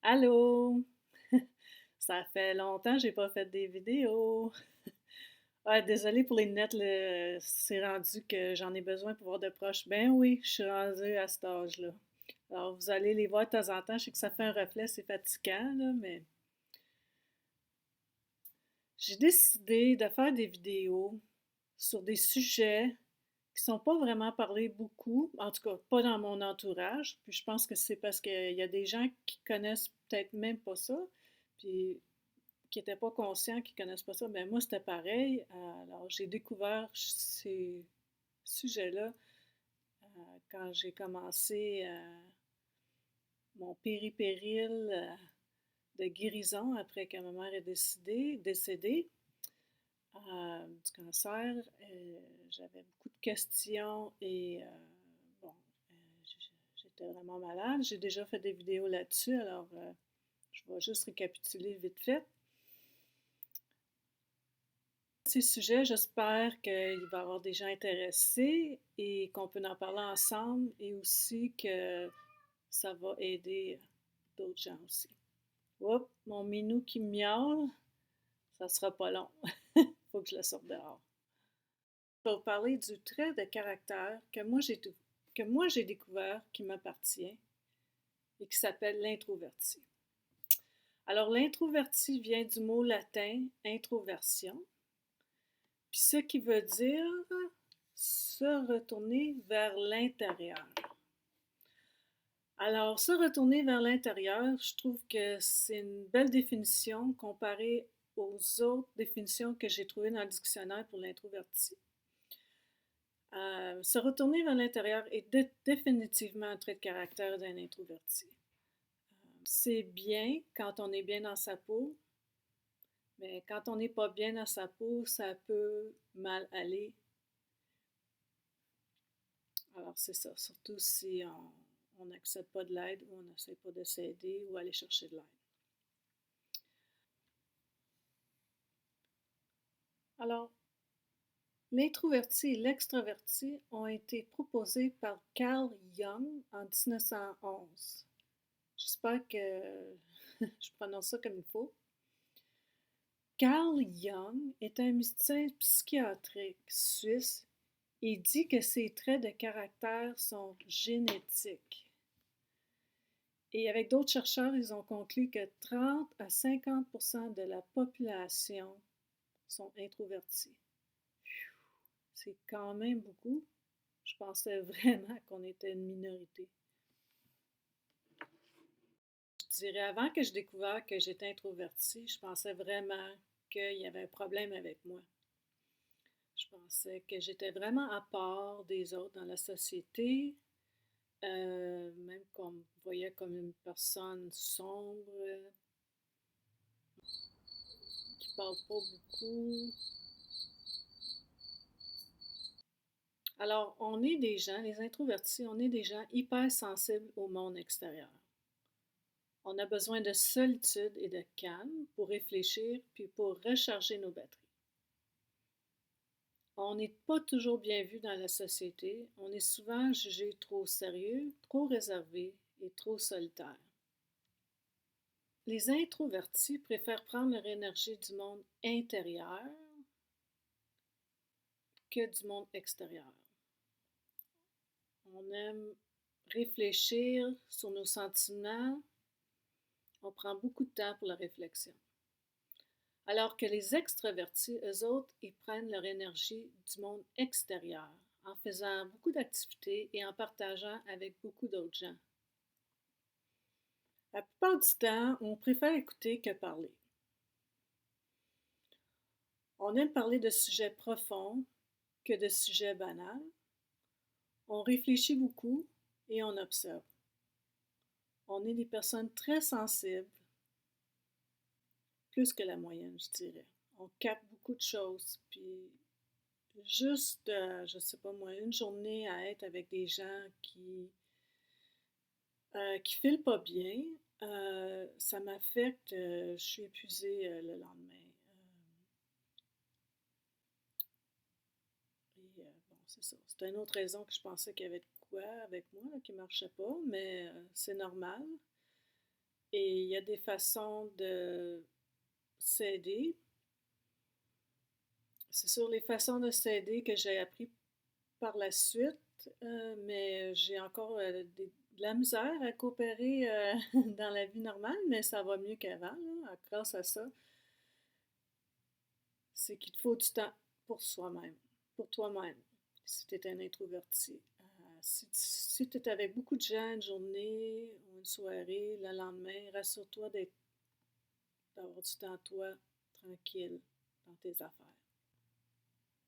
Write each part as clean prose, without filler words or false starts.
Allô? Ça fait longtemps que j'ai pas fait des vidéos. Ah, désolée pour les lunettes, là, c'est rendu que j'en ai besoin pour voir de proche. Ben oui, je suis rendue à cet âge-là. Alors, vous allez les voir de temps en temps. Je sais que ça fait un reflet, c'est fatigant, là, mais j'ai décidé de faire des vidéos sur des sujets qui sont pas vraiment parlés beaucoup, en tout cas pas dans mon entourage. Puis je pense que c'est parce qu'il y a des gens qui connaissent peut-être même pas ça. Puis qui n'étaient pas conscients, qui ne connaissent pas ça, ben moi, c'était pareil. Alors, j'ai découvert ces sujets-là quand j'ai commencé mon péripéril de guérison après que ma mère est décédée du cancer. J'avais beaucoup de questions et bon, j'étais vraiment malade. J'ai déjà fait des vidéos là-dessus, alors je vais juste récapituler vite fait. Ces sujets, j'espère qu'il va y avoir des gens intéressés et qu'on peut en parler ensemble et aussi que ça va aider d'autres gens aussi. Oups, mon minou qui miaule, ça sera pas long. Faut que je le sorte dehors. Je vais vous parler du trait de caractère que moi j'ai découvert qui m'appartient et qui s'appelle l'introverti. Alors l'introverti vient du mot latin introversion, puis ce qui veut dire se retourner vers l'intérieur. Alors, se retourner vers l'intérieur, je trouve que c'est une belle définition comparée aux autres définitions que j'ai trouvées dans le dictionnaire pour l'introverti. Se retourner vers l'intérieur est définitivement un trait de caractère d'un introverti. C'est bien quand on est bien dans sa peau, mais quand on n'est pas bien dans sa peau, ça peut mal aller. Alors, c'est ça, surtout si on n'accepte pas de l'aide ou on n'essaie pas de s'aider ou aller chercher de l'aide. Alors, l'introverti et l'extraverti ont été proposés par Carl Jung en 1911. J'espère que je prononce ça comme il faut. Carl Jung est un musicien psychiatrique suisse et dit que ces traits de caractère sont génétiques. Et avec d'autres chercheurs, ils ont conclu que 30 à 50% de la population sont introvertis. C'est quand même beaucoup. Je pensais vraiment qu'on était une minorité. Je dirais, avant que je découvre que j'étais introvertie, je pensais vraiment qu'il y avait un problème avec moi. Je pensais que j'étais vraiment à part des autres dans la société, même qu'on me voyait comme une personne sombre, qui parle pas beaucoup. Alors, on est des gens, les introvertis, on est des gens hyper sensibles au monde extérieur. On a besoin de solitude et de calme pour réfléchir puis pour recharger nos batteries. On n'est pas toujours bien vu dans la société. On est souvent jugé trop sérieux, trop réservé et trop solitaire. Les introvertis préfèrent prendre leur énergie du monde intérieur que du monde extérieur. On aime réfléchir sur nos sentiments. On prend beaucoup de temps pour la réflexion. Alors que les extravertis, eux autres, ils prennent leur énergie du monde extérieur en faisant beaucoup d'activités et en partageant avec beaucoup d'autres gens. La plupart du temps, on préfère écouter que parler. On aime parler de sujets profonds que de sujets banals. On réfléchit beaucoup et on observe. On est des personnes très sensibles, plus que la moyenne, je dirais. On capte beaucoup de choses, puis juste, je sais pas moi, une journée à être avec des gens qui filent pas bien, ça m'affecte, je suis épuisée le lendemain. Et bon, c'est ça. C'est une autre raison que je pensais qu'il y avait de quoi avec moi là, qui marchait pas, mais c'est normal. Et il y a des façons de s'aider. C'est sur les façons de s'aider que j'ai appris par la suite, mais j'ai encore de la misère à coopérer dans la vie normale, mais ça va mieux qu'avant, là, grâce à ça. C'est qu'il te faut du temps pour soi-même, pour toi-même, si tu es un introverti. Si tu es avec beaucoup de gens une journée ou une soirée, le lendemain, rassure-toi d'avoir du temps, toi, tranquille, dans tes affaires.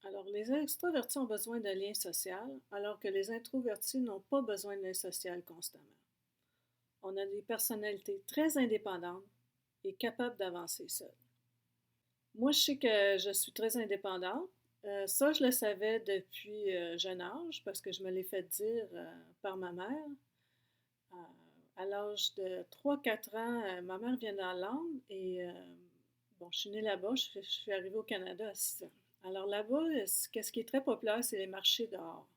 Alors, les extrovertis ont besoin de liens sociaux, alors que les introvertis n'ont pas besoin de liens sociaux constamment. On a des personnalités très indépendantes et capables d'avancer seules. Moi, je sais que je suis très indépendante. Ça, je le savais depuis jeune âge parce que je me l'ai fait dire par ma mère. Euh, à l'âge de 3-4 ans, ma mère vient d'Irlande et bon, je suis née là-bas, je suis arrivée au Canada à 6 ans. Alors là-bas, ce qui est très populaire, c'est les marchés dehors.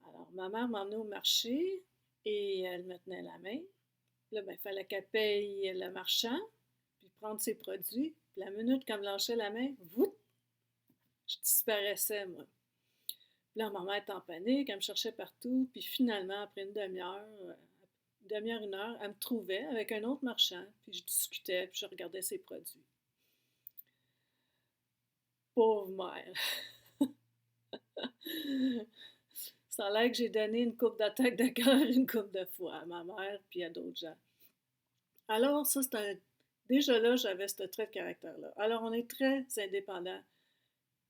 Alors, ma mère m'emmenait au marché et elle me tenait la main. Là, ben, il fallait qu'elle paye le marchand, puis prendre ses produits. Puis la minute qu'elle me lâchait la main, vous, je disparaissais, moi. Puis là, ma mère était en panique, elle me cherchait partout. Puis finalement, après une demi-heure, une heure, elle me trouvait avec un autre marchand. Puis je discutais, puis je regardais ses produits. Pauvre mère! Ça a l'air que j'ai donné une coupe d'attaque de cœur une coupe de fois à ma mère puis à d'autres gens. Alors, ça, déjà là, j'avais ce trait de caractère-là. Alors, on est très indépendant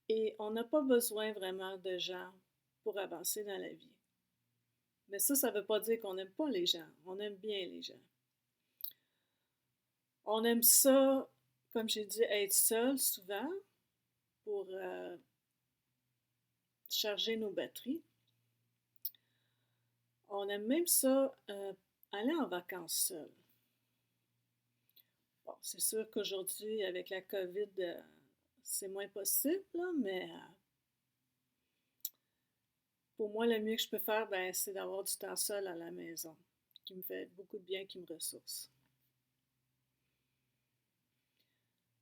et on n'a pas besoin vraiment de gens pour avancer dans la vie. Mais ça ne veut pas dire qu'on n'aime pas les gens. On aime bien les gens. On aime ça, comme j'ai dit, être seul souvent pour charger nos batteries. On aime même ça aller en vacances seul. Bon, c'est sûr qu'aujourd'hui, avec la COVID, c'est moins possible, là, mais pour moi, le mieux que je peux faire, ben, c'est d'avoir du temps seul à la maison, qui me fait beaucoup de bien, qui me ressource.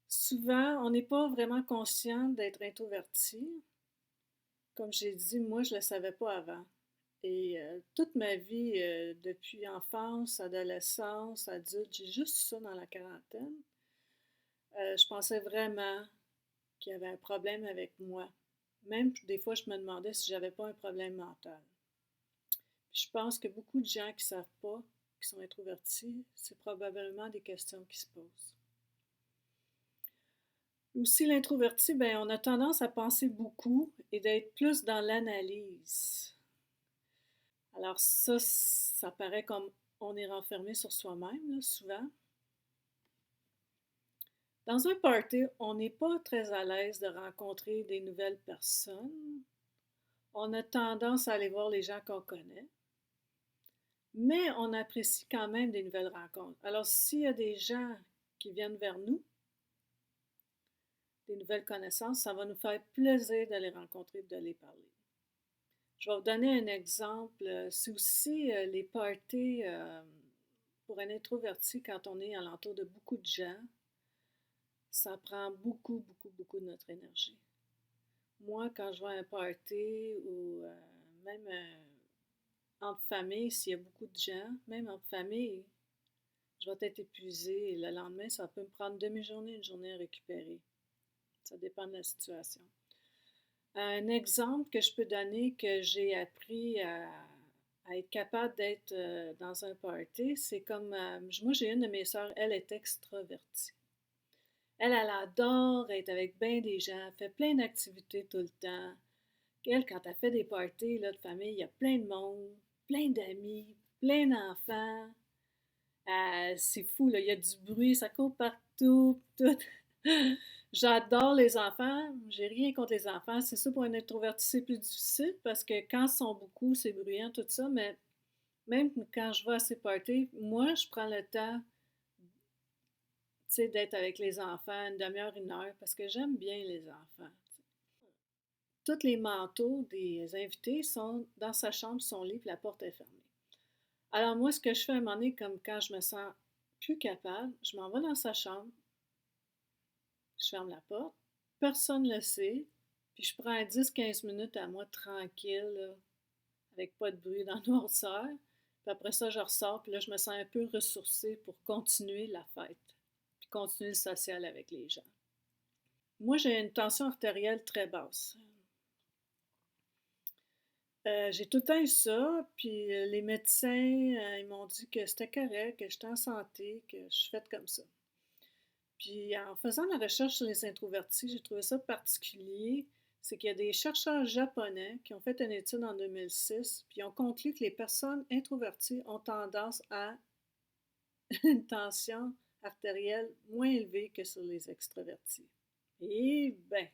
Souvent, on n'est pas vraiment conscient d'être introverti. Comme j'ai dit, moi, je ne le savais pas avant. Et toute ma vie, depuis enfance, adolescence, adulte, j'ai juste ça dans la quarantaine. Je pensais vraiment qu'il y avait un problème avec moi. Même des fois, je me demandais si j'avais pas un problème mental. Puis je pense que beaucoup de gens qui ne savent pas, qui sont introvertis, c'est probablement des questions qui se posent. Aussi, l'introverti, ben, on a tendance à penser beaucoup et d'être plus dans l'analyse. Alors ça paraît comme on est renfermé sur soi-même, là, souvent. Dans un party, on n'est pas très à l'aise de rencontrer des nouvelles personnes. On a tendance à aller voir les gens qu'on connaît, mais on apprécie quand même des nouvelles rencontres. Alors, s'il y a des gens qui viennent vers nous, des nouvelles connaissances, ça va nous faire plaisir de les rencontrer et de les parler. Je vais vous donner un exemple. C'est aussi les parties pour un introverti quand on est alentour de beaucoup de gens. Ça prend beaucoup, beaucoup, beaucoup de notre énergie. Moi, quand je vais à un party ou même entre famille, s'il y a beaucoup de gens, même entre famille, je vais être épuisée et le lendemain, ça peut me prendre une demi-journée, une journée à récupérer. Ça dépend de la situation. Un exemple que je peux donner que j'ai appris à être capable d'être dans un party, c'est comme, moi j'ai une de mes sœurs, elle est extravertie. Elle adore être avec bien des gens, elle fait plein d'activités tout le temps. Elle, quand elle fait des parties là, de famille, il y a plein de monde, plein d'amis, plein d'enfants. C'est fou, là, il y a du bruit, ça court partout, tout. J'adore les enfants, j'ai rien contre les enfants. C'est sûr, pour un introverti, c'est plus difficile parce que quand ils sont beaucoup, c'est bruyant, tout ça, mais même quand je vais à ces parties, moi, je prends le temps, tu sais, d'être avec les enfants une demi-heure, une heure, parce que j'aime bien les enfants. Tous les manteaux des invités sont dans sa chambre, son lit, puis la porte est fermée. Alors moi, ce que je fais à un moment donné, comme quand je me sens plus capable, je m'en vais dans sa chambre, je ferme la porte, personne ne le sait, puis je prends 10-15 minutes à moi tranquille, là, avec pas de bruit dans le noirceur. Puis après ça, je ressors, puis là, je me sens un peu ressourcée pour continuer la fête, puis continuer le social avec les gens. Moi, j'ai une tension artérielle très basse. J'ai tout le temps eu ça, puis les médecins, ils m'ont dit que c'était correct, que j'étais en santé, que je suis faite comme ça. Puis en faisant la recherche sur les introvertis, j'ai trouvé ça particulier. C'est qu'il y a des chercheurs japonais qui ont fait une étude en 2006, puis ils ont conclu que les personnes introverties ont tendance à une tension artérielle moins élevée que sur les extravertis. Et ben,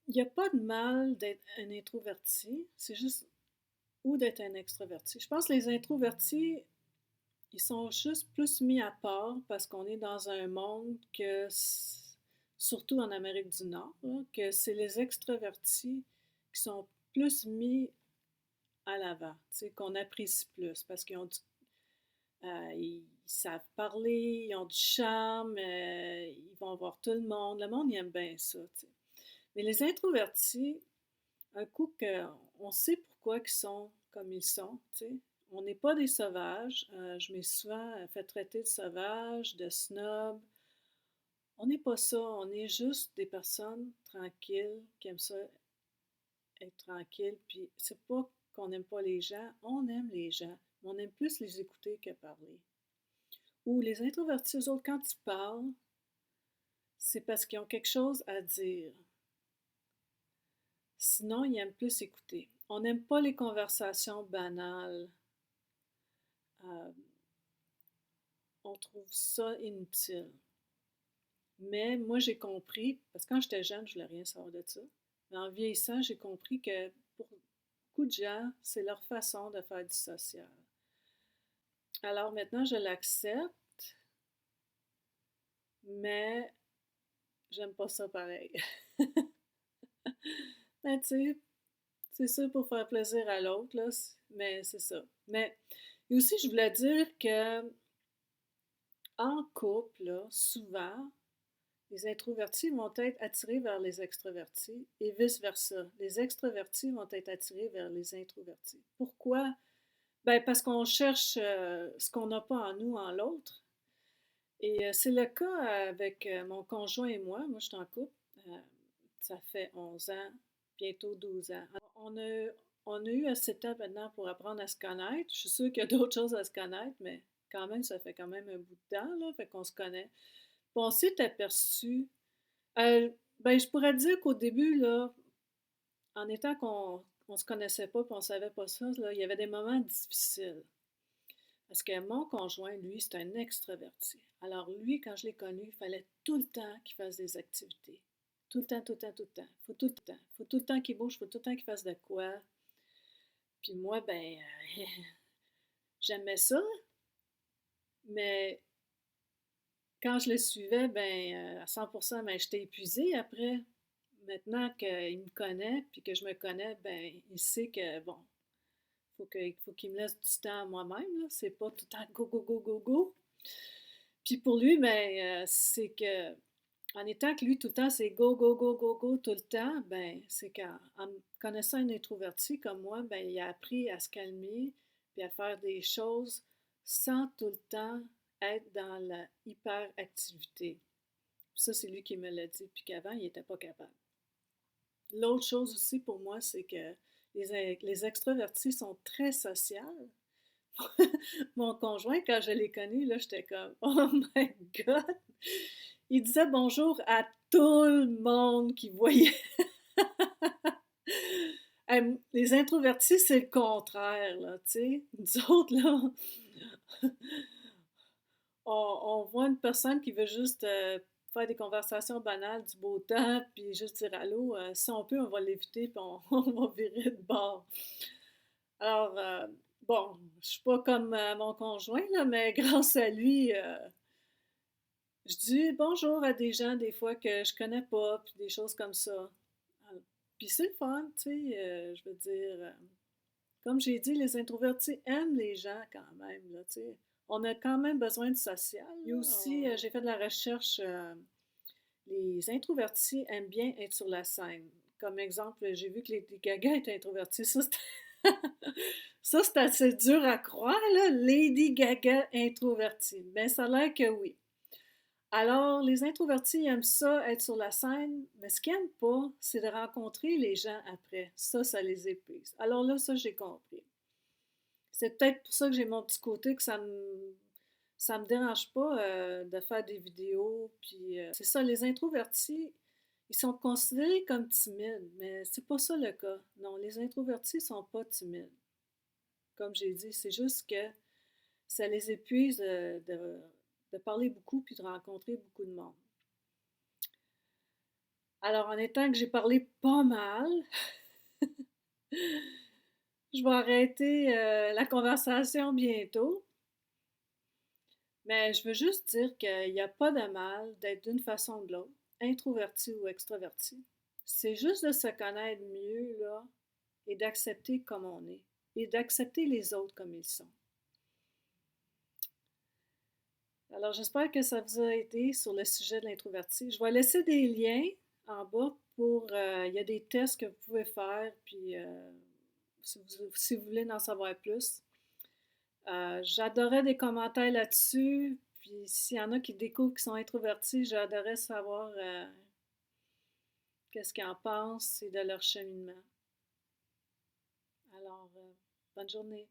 il n'y a pas de mal d'être un introverti, c'est juste ou d'être un extraverti. Je pense que les introvertis, ils sont juste plus mis à part parce qu'on est dans un monde que, surtout en Amérique du Nord, là, que c'est les extravertis qui sont plus mis à l'avant, qu'on apprécie plus parce qu'ils ont ils savent parler, ils ont du charme, ils vont voir tout le monde. Le monde, il aime bien ça. T'sais. Mais les introvertis, un coup qu'on sait pourquoi ils sont comme ils sont, tu sais. On n'est pas des sauvages. Je m'ai souvent fait traiter de sauvage, de snob. On n'est pas ça. On est juste des personnes tranquilles qui aiment ça être tranquilles. Puis c'est pas qu'on n'aime pas les gens. On aime les gens. Mais on aime plus les écouter que parler. Ou les introvertis, eux autres, quand ils parlent, c'est parce qu'ils ont quelque chose à dire. Sinon, ils aiment plus écouter. On n'aime pas les conversations banales. Euh, on trouve ça inutile. Mais moi, j'ai compris, parce que quand j'étais jeune, je voulais rien savoir de ça. Mais en vieillissant, j'ai compris que pour beaucoup de gens, c'est leur façon de faire du social. Alors maintenant, je l'accepte, mais j'aime pas ça pareil. Mais tu sais, c'est sûr pour faire plaisir à l'autre, là, mais c'est ça. Mais et aussi, je voulais dire que en couple, là, souvent, les introvertis vont être attirés vers les extravertis et vice-versa. Les extravertis vont être attirés vers les introvertis. Pourquoi? Ben parce qu'on cherche ce qu'on n'a pas en nous, en l'autre. Et c'est le cas avec mon conjoint et moi. Moi, je suis en couple. Euh, Ça fait 11 ans, bientôt 12 ans. Alors, on a eu assez de temps maintenant pour apprendre à se connaître. Je suis sûre qu'il y a d'autres choses à se connaître, mais quand même, ça fait quand même un bout de temps, là, fait qu'on se connaît. Puis on s'est aperçu. Ben, je pourrais dire qu'au début, là, en étant qu'on se connaissait pas, puis on savait pas ça, là, il y avait des moments difficiles. Parce que mon conjoint, lui, c'est un extraverti. Alors lui, quand je l'ai connu, il fallait tout le temps qu'il fasse des activités. Tout le temps, tout le temps, tout le temps. Faut tout le temps. Faut tout le temps qu'il bouge, faut tout le temps qu'il fasse de quoi. Puis moi, ben, j'aimais ça, mais quand je le suivais, ben, à 100%, ben, j'étais épuisée après. Maintenant qu'il me connaît, puis que je me connais, ben, il sait que, bon, faut qu'il me laisse du temps à moi-même, là. C'est pas tout le temps go, go, go, go, go. Puis pour lui, ben, c'est que, en étant que lui, tout le temps, c'est go, go, go, go, go, tout le temps, ben, c'est qu'en me connaissant un introverti comme moi, ben, il a appris à se calmer, puis à faire des choses sans tout le temps être dans la hyperactivité. Ça, c'est lui qui me l'a dit, puis qu'avant, il n'était pas capable. L'autre chose aussi pour moi, c'est que les extravertis sont très sociaux. Mon conjoint, quand je l'ai connu, là, j'étais comme, oh my God! Il disait bonjour à tout le monde qui voyait. Les introvertis, c'est le contraire, là, tu sais. Nous autres, là, on voit une personne qui veut juste faire des conversations banales, du beau temps, puis juste dire allô. Si on peut, on va l'éviter, puis on va virer de bord. Alors, bon, je suis pas comme mon conjoint, là, mais grâce à lui, je dis bonjour à des gens des fois que je connais pas, puis des choses comme ça. Puis c'est le fun, tu sais, je veux dire, Comme j'ai dit, les introvertis aiment les gens quand même, là, tu sais. On a quand même besoin de social, Il y a là. aussi, J'ai fait de la recherche, les introvertis aiment bien être sur la scène. Comme exemple, j'ai vu que Lady Gaga est introvertie. Ça, c'est ça, c'est assez dur à croire, là. Lady Gaga introvertie. Ben, ça a l'air que oui. Alors, les introvertis aiment ça, être sur la scène, mais ce qu'ils n'aiment pas, c'est de rencontrer les gens après. Ça les épuise. Alors là, ça, j'ai compris. C'est peut-être pour ça que j'ai mon petit côté que ça me dérange pas de faire des vidéos. Puis c'est ça, les introvertis, ils sont considérés comme timides, mais c'est pas ça le cas. Non, les introvertis sont pas timides. Comme j'ai dit, c'est juste que ça les épuise de parler beaucoup puis de rencontrer beaucoup de monde. Alors, en étant que j'ai parlé pas mal, je vais arrêter la conversation bientôt. Mais je veux juste dire qu'il n'y a pas de mal d'être d'une façon ou de l'autre, introverti ou extraverti. C'est juste de se connaître mieux, là, et d'accepter comme on est, et d'accepter les autres comme ils sont. Alors, j'espère que ça vous a aidé sur le sujet de l'introverti. Je vais laisser des liens en bas pour... il y a des tests que vous pouvez faire, puis si vous voulez en savoir plus. J'adorais des commentaires là-dessus. Puis s'il y en a qui découvrent qu'ils sont introvertis, j'adorais savoir qu'est-ce qu'ils en pensent et de leur cheminement. Alors, bonne journée.